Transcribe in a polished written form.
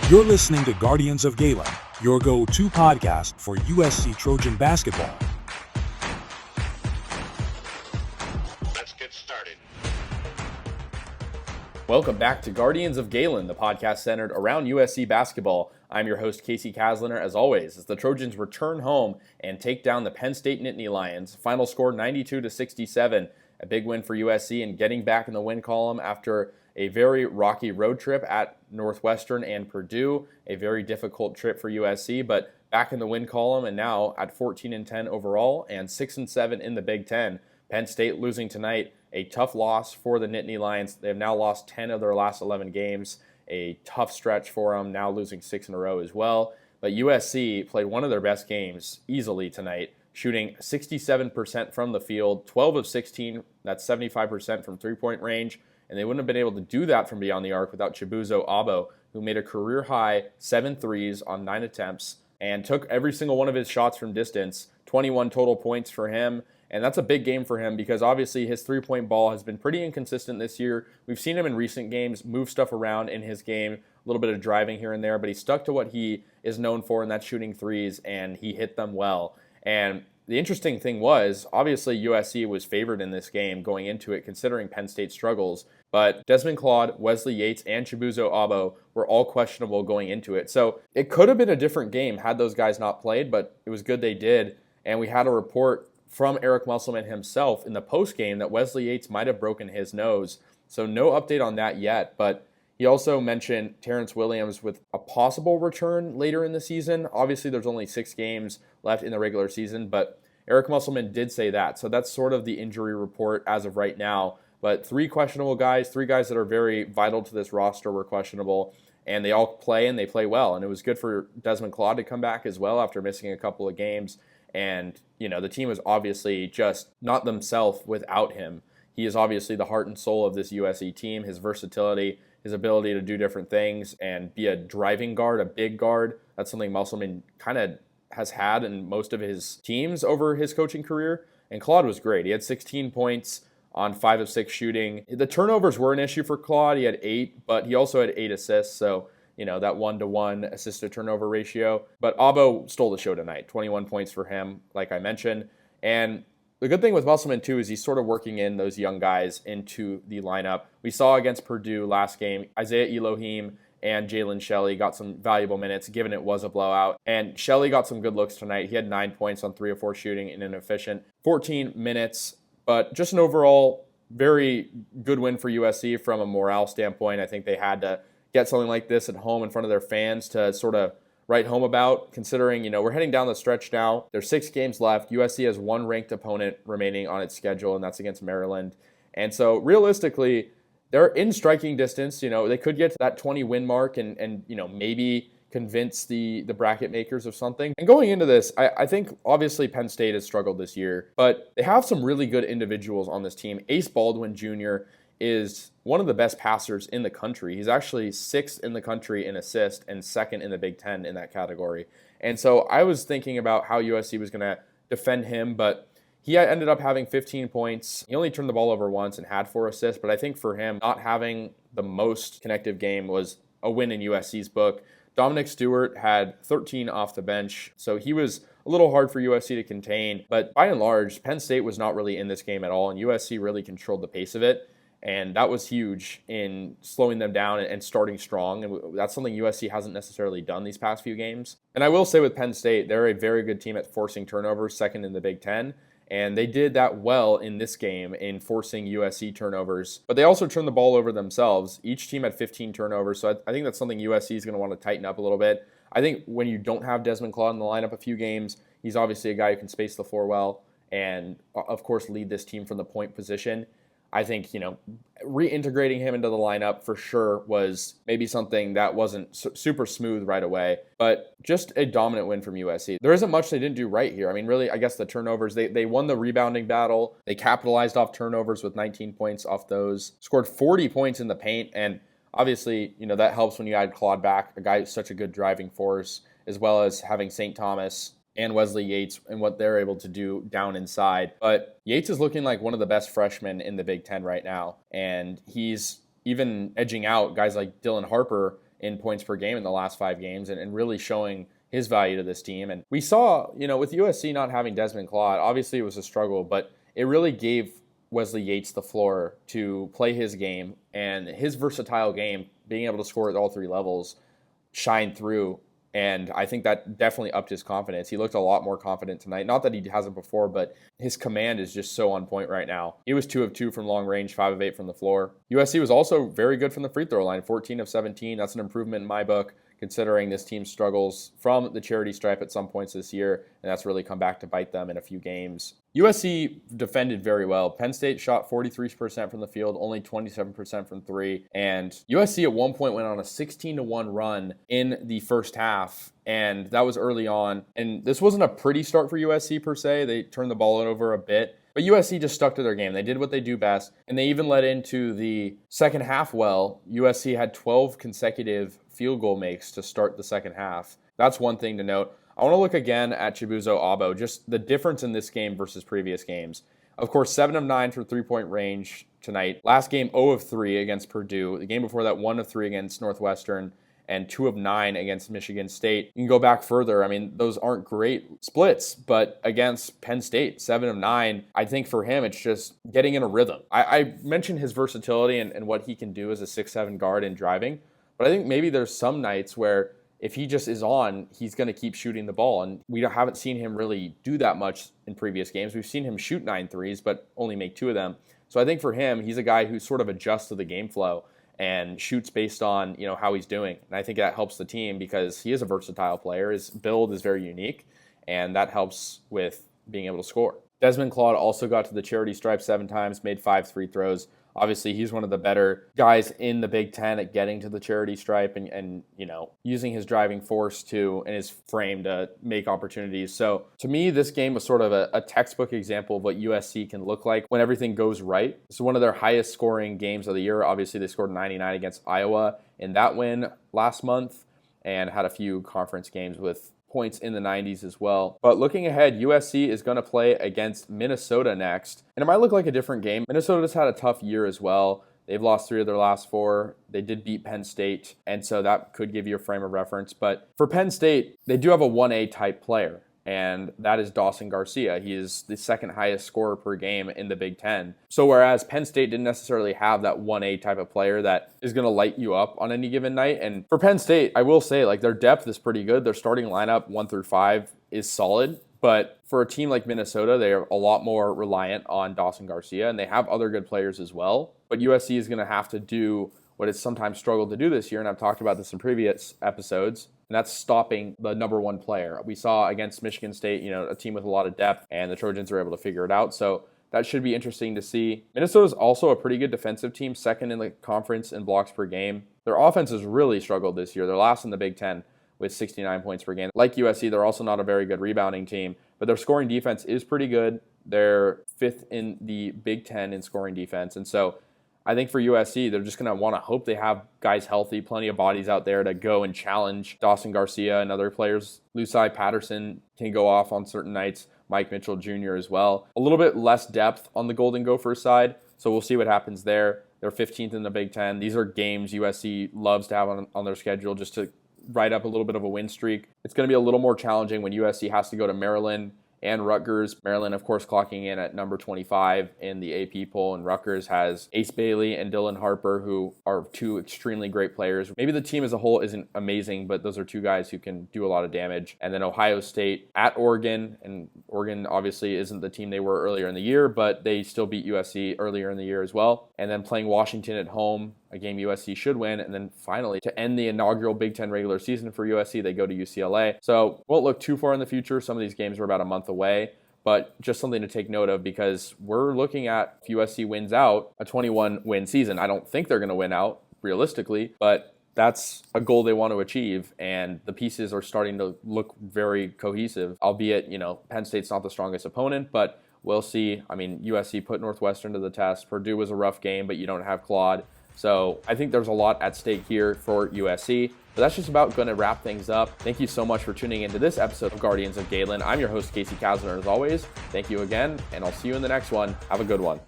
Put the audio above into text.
You're listening to Guardians of Galen, your go-to podcast for USC Trojan basketball. Let's get started. Welcome back to Guardians of Galen, the podcast centered around USC basketball. I'm your host, Casey Kasliner, as always, as the Trojans return home and take down the Penn State Nittany Lions. Final score 92-67, a big win for USC and getting back in the win column after a very rocky road trip at Northwestern and Purdue, a very difficult trip for USC, but back in the win column and now at 14-10 overall and 6-7 in the Big Ten. Penn State losing tonight, a tough loss for the Nittany Lions. They have now lost 10 of their last 11 games, a tough stretch for them, now losing 6 in a row as well. But USC played one of their best games easily tonight, shooting 67% from the field, 12 of 16, that's 75% from three-point range. And they wouldn't have been able to do that from beyond the arc without Chibuzo Agbo, who made a career-high 7 threes on 9 attempts and took every single one of his shots from distance, 21 total points for him. And that's a big game for him because obviously his three-point ball has been pretty inconsistent this year. We've seen him in recent games move stuff around in his game, a little bit of driving here and there, but he stuck to what he is known for, and that's shooting threes, and he hit them well. And the interesting thing was, obviously USC was favored in this game going into it, considering Penn State's struggles. But Desmond, Claude, Wesley, Yates, and Chibuzo Agbo were all questionable going into it. So it could have been a different game had those guys not played, but it was good they did. And we had a report from Eric Musselman himself in the postgame that Wesley Yates might have broken his nose. So no update on that yet, but he also mentioned Terrence Williams with a possible return later in the season. Obviously, there's only 6 games left in the regular season, but Eric Musselman did say that. So that's sort of the injury report as of right now. But 3 questionable guys, 3 guys that are very vital to this roster were questionable, and they all play and they play well. And it was good for Desmond, Claude to come back as well after missing a couple of games. And, you know, the team was obviously just not themselves without him. He is obviously the heart and soul of this USC team, his versatility, his ability to do different things and be a driving guard, a big guard. That's something Musselman kind of has had in most of his teams over his coaching career. And Claude was great. He had 16 points on 5 of 6 shooting. The turnovers were an issue for Claude. He had 8, but he also had 8 assists. So, you know, that 1-to-1 assist to turnover ratio. But Agbo stole the show tonight. 21 points for him, like I mentioned. And the good thing with Musselman, too, is he's sort of working in those young guys into the lineup. We saw against Purdue last game, Isaiah Elohim and Jalen Shelley got some valuable minutes, given it was a blowout. And Shelley got some good looks tonight. He had 9 points on 3 of 4 shooting in an efficient 14 minutes. But just an overall very good win for USC from a morale standpoint. I think they had to get something like this at home in front of their fans to sort of write home about, considering, you know, we're heading down the stretch now. There's 6 games left. USC has 1 ranked opponent remaining on its schedule, and that's against Maryland. And so realistically, they're in striking distance. You know, they could get to that 20 win mark and you know, maybe convince the bracket makers of something. And going into this, I think obviously Penn State has struggled this year, but they have some really good individuals on this team. Ace Baldwin Jr. is one of the best passers in the country. He's actually 6th in the country in assist and 2nd in the Big Ten in that category. And so I was thinking about how USC was going to defend him, but he ended up having 15 points. He only turned the ball over once and had 4 assists, but I think for him, not having the most connective game was a win in USC's book. Dominic Stewart had 13 off the bench, so he was a little hard for USC to contain. But by and large, Penn State was not really in this game at all, and USC really controlled the pace of it. And that was huge in slowing them down and starting strong. And that's something USC hasn't necessarily done these past few games. And I will say with Penn State, they're a very good team at forcing turnovers, 2nd in the Big Ten. And they did that well in this game in forcing USC turnovers. But they also turned the ball over themselves. Each team had 15 turnovers. So I think that's something USC is going to want to tighten up a little bit. I think when you don't have Desmond Claude in the lineup a few games, he's obviously a guy who can space the floor well and, of course, lead this team from the point position. I think, you know, reintegrating him into the lineup for sure was maybe something that wasn't super smooth right away, but just a dominant win from USC. There isn't much they didn't do right here. I mean, really, I guess the turnovers, they won the rebounding battle. They capitalized off turnovers with 19 points off those, scored 40 points in the paint, and obviously, you know, that helps when you add Claude back, a guy who's such a good driving force, as well as having St. Thomas and Wesley Yates and what they're able to do down inside. But Yates is looking like one of the best freshmen in the Big Ten right now. And he's even edging out guys like Dylan Harper in points per game in the last 5 games and really showing his value to this team. And we saw, with USC not having Desmond Claude, obviously it was a struggle, but it really gave Wesley Yates the floor to play his game, and his versatile game, being able to score at all 3 levels, shine through. And I think that definitely upped his confidence. He looked a lot more confident tonight. Not that he hasn't before, but his command is just so on point right now. He was 2 of 2 from long range, 5 of 8 from the floor. USC was also very good from the free throw line, 14 of 17. That's an improvement in my book, considering this team struggles from the charity stripe at some points this year, and that's really come back to bite them in a few games. USC defended very well. Penn State shot 43% from the field, only 27% from 3, and USC at one point went on a 16-1 run in the first half, and that was early on. And this wasn't a pretty start for USC per se. They turned the ball over a bit, but USC just stuck to their game. They did what they do best, and they even led into the second half well. USC had 12 consecutive field goal makes to start the second half. That's one thing to note. I want to look again at Chibuzo Agbo, just the difference in this game versus previous games. Of course, 7 of 9 from three-point range tonight. Last game, 0 of 3 against Purdue. The game before that, 1 of 3 against Northwestern, and 2 of 9 against Michigan State. You can go back further. I mean, those aren't great splits, but against Penn State, 7 of 9, I think for him, it's just getting in a rhythm. I mentioned his versatility and what he can do as a 6'7 guard in driving, but I think maybe there's some nights where if he just is on, he's going to keep shooting the ball. And we haven't seen him really do that much in previous games. We've seen him shoot 9 threes, but only make 2 of them. So I think for him, he's a guy who sort of adjusts to the game flow and shoots based on, how he's doing. And I think that helps the team because he is a versatile player. His build is very unique, and that helps with being able to score. Desmond Claude also got to the charity stripe 7 times, made 5 free throws. Obviously, he's one of the better guys in the Big Ten at getting to the charity stripe and using his driving force and his frame to make opportunities. So to me, this game was sort of a textbook example of what USC can look like when everything goes right. It's one of their highest scoring games of the year. Obviously, they scored 99 against Iowa in that win last month and had a few conference games with points in the 90s as well. But looking ahead, USC is going to play against Minnesota next. And it might look like a different game. Minnesota's had a tough year as well. They've lost 3 of their last 4. They did beat Penn State, and so that could give you a frame of reference. But for Penn State, they do have a 1A type player, and that is Dawson Garcia. He is the second highest scorer per game in the Big Ten. So whereas Penn State didn't necessarily have that 1A type of player that is going to light you up on any given night. And for Penn State, I will say, their depth is pretty good. Their starting lineup 1 through 5 is solid. But for a team like Minnesota, they're a lot more reliant on Dawson Garcia, and they have other good players as well. But USC is going to have to do what it's sometimes struggled to do this year, and I've talked about this in previous episodes, and that's stopping the number 1 player. We saw against Michigan State, a team with a lot of depth, and the Trojans were able to figure it out. So that should be interesting to see. Minnesota's also a pretty good defensive team, second in the conference in blocks per game. Their offense has really struggled this year. They're last in the Big Ten with 69 points per game. Like USC, they're also not a very good rebounding team, but their scoring defense is pretty good. They're 5th in the Big Ten in scoring defense. And so I think for USC, they're just going to want to hope they have guys healthy, plenty of bodies out there to go and challenge Dawson Garcia and other players. Lucai Patterson can go off on certain nights, Mike Mitchell Jr. as well. A little bit less depth on the Golden Gophers side, so we'll see what happens there. They're 15th in the Big Ten. These are games USC loves to have on their schedule just to ride up a little bit of a win streak. It's going to be a little more challenging when USC has to go to Maryland and Rutgers. Maryland, of course, clocking in at number 25 in the AP poll, and Rutgers has Ace Bailey and Dylan Harper, who are 2 extremely great players. Maybe the team as a whole isn't amazing, but those are 2 guys who can do a lot of damage. And then Ohio State at Oregon, and Oregon obviously isn't the team they were earlier in the year, but they still beat USC earlier in the year as well. And then playing Washington at home, a game USC should win. And then finally, to end the inaugural Big Ten regular season for USC, they go to UCLA. So won't look too far in the future. Some of these games are about a month away, but just something to take note of because we're looking at, if USC wins out, a 21-win season. I don't think they're going to win out realistically, but that's a goal they want to achieve, and the pieces are starting to look very cohesive, albeit, Penn State's not the strongest opponent, but we'll see. I mean, USC put Northwestern to the test. Purdue was a rough game, but you don't have Claude. So I think there's a lot at stake here for USC. But that's just about going to wrap things up. Thank you so much for tuning into this episode of Guardians of Galen. I'm your host, Casey Kasler, and as always, thank you again, and I'll see you in the next one. Have a good one.